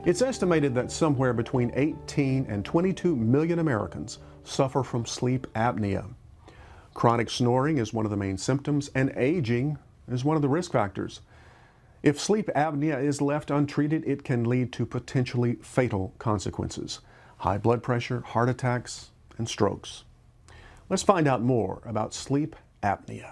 It's estimated that somewhere between 18 and 22 million Americans suffer from sleep apnea. Chronic snoring is one of the main symptoms, and aging is one of the risk factors. If sleep apnea is left untreated, it can lead to potentially fatal consequences: high blood pressure, heart attacks, and strokes. Let's find out more about sleep apnea.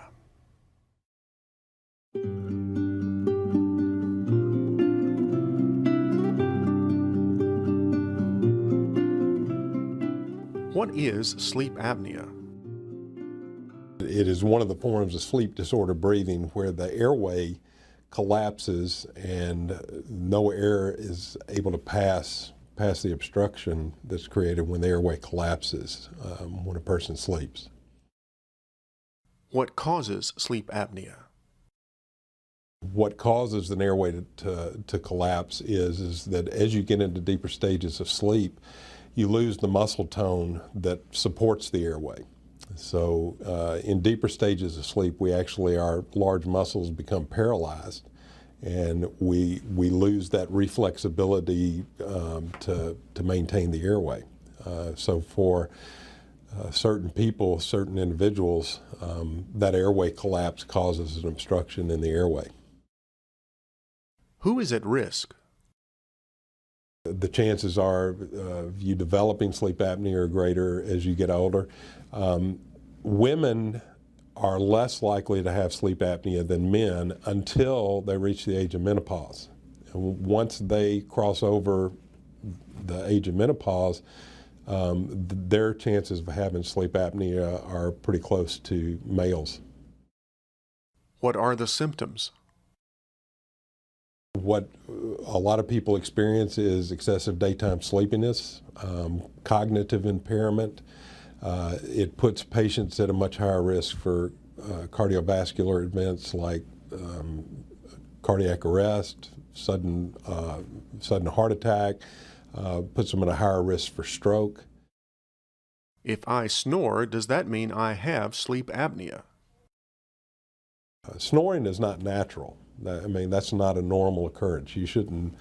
What is sleep apnea? It is one of the forms of sleep disorder breathing where the airway collapses and no air is able to pass the obstruction that's created when the airway collapses when a person sleeps. What causes sleep apnea? What causes an airway to collapse is that as you get into deeper stages of sleep, you lose the muscle tone that supports the airway. So in deeper stages of sleep, our large muscles become paralyzed, and we lose that reflexibility to maintain the airway. So for certain people, certain individuals, that airway collapse causes an obstruction in the airway. Who is at risk? The chances of you developing sleep apnea are greater as you get older. Women are less likely to have sleep apnea than men until they reach the age of menopause. And once they cross over the age of menopause, their chances of having sleep apnea are pretty close to males. What are the symptoms? What a lot of people experience is excessive daytime sleepiness, cognitive impairment. It puts patients at a much higher risk for cardiovascular events like cardiac arrest, sudden heart attack, puts them at a higher risk for stroke. If I snore, does that mean I have sleep apnea? Snoring is not natural. I mean, that's not a normal occurrence. You shouldn't,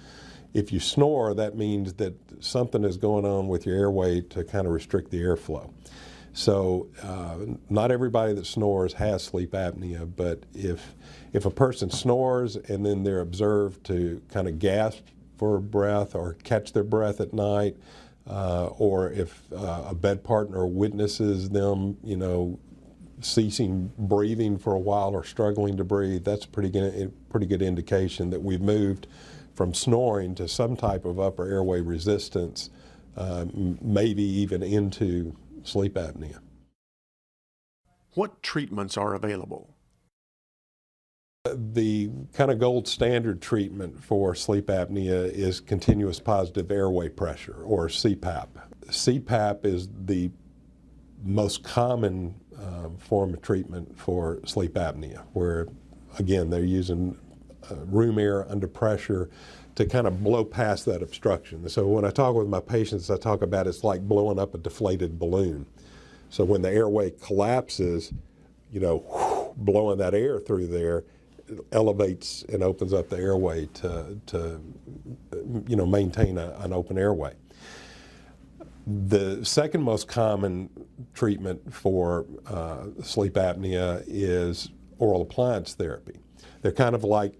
if you snore, that means that something is going on with your airway to kind of restrict the airflow. So not everybody that snores has sleep apnea, but if a person snores and then they're observed to kind of gasp for breath or catch their breath at night, or if a bed partner witnesses them, ceasing breathing for a while or struggling to breathe, that's a pretty good indication that we've moved from snoring to some type of upper airway resistance, maybe even into sleep apnea. What treatments are available? The kind of gold standard treatment for sleep apnea is continuous positive airway pressure, or CPAP. CPAP is the most common form of treatment for sleep apnea, where again they're using room air under pressure to kind of blow past that obstruction. So when I talk with my patients, I talk about it's like blowing up a deflated balloon. So when the airway collapses, blowing that air through there elevates and opens up the airway to maintain an open airway. The second most common treatment for sleep apnea is oral appliance therapy. They're kind of like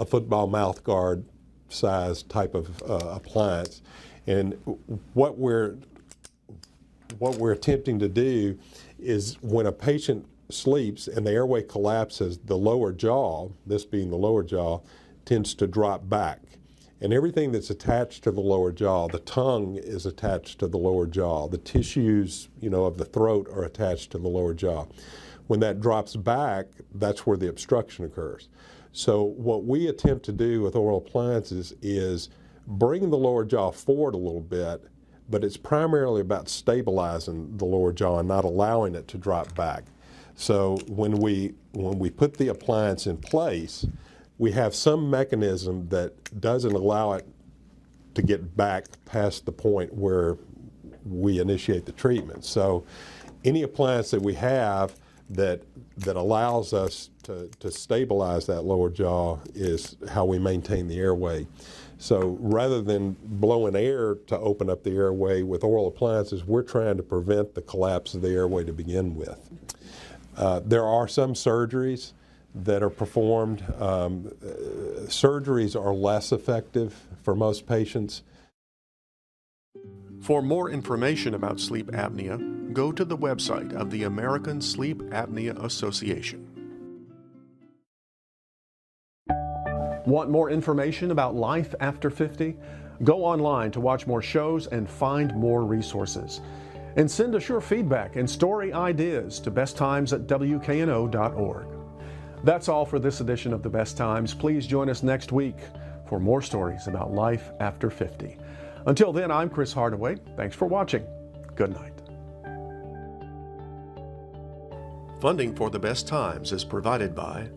a football mouth guard size type of appliance. And what we're attempting to do is when a patient sleeps and the airway collapses, the lower jaw, this being the lower jaw, tends to drop back. And everything that's attached to the lower jaw, the tongue is attached to the lower jaw, the tissues, of the throat are attached to the lower jaw. When that drops back, that's where the obstruction occurs. So what we attempt to do with oral appliances is bring the lower jaw forward a little bit, but it's primarily about stabilizing the lower jaw and not allowing it to drop back. So when we put the appliance in place, we have some mechanism that doesn't allow it to get back past the point where we initiate the treatment. So any appliance that we have that allows us to stabilize that lower jaw is how we maintain the airway. So rather than blowing air to open up the airway with oral appliances, we're trying to prevent the collapse of the airway to begin with. There are some surgeries that are performed. Surgeries are less effective for most patients. For more information about sleep apnea, go to the website of the American Sleep Apnea Association. Want more information about life after 50? Go online to watch more shows and find more resources. And send us your feedback and story ideas to besttimes@WKNO.org. That's all for this edition of The Best Times. Please join us next week for more stories about life after 50. Until then, I'm Chris Hardaway. Thanks for watching. Good night. Funding for The Best Times is provided by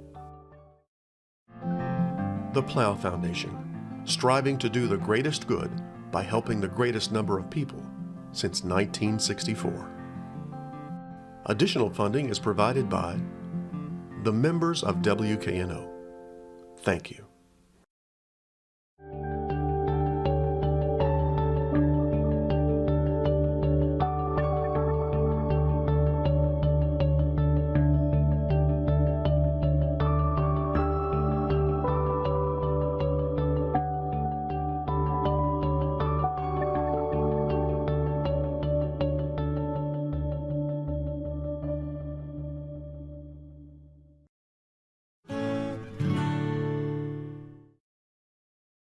the Plow Foundation, striving to do the greatest good by helping the greatest number of people since 1964. Additional funding is provided by the members of WKNO. Thank you.